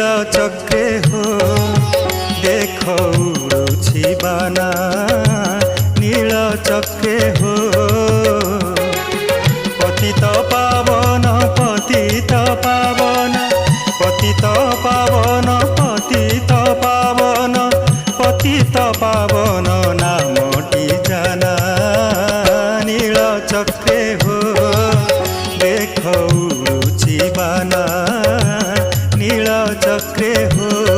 चक्रे हो देख उड़ुछि बाना नील चक्रे हो पतित पावन पतित पावन पतित पावन पतित पावन पतित पावन नामटी जाना नील चक्रे हो देख उड़ुछि बाना नील चक्रे हो।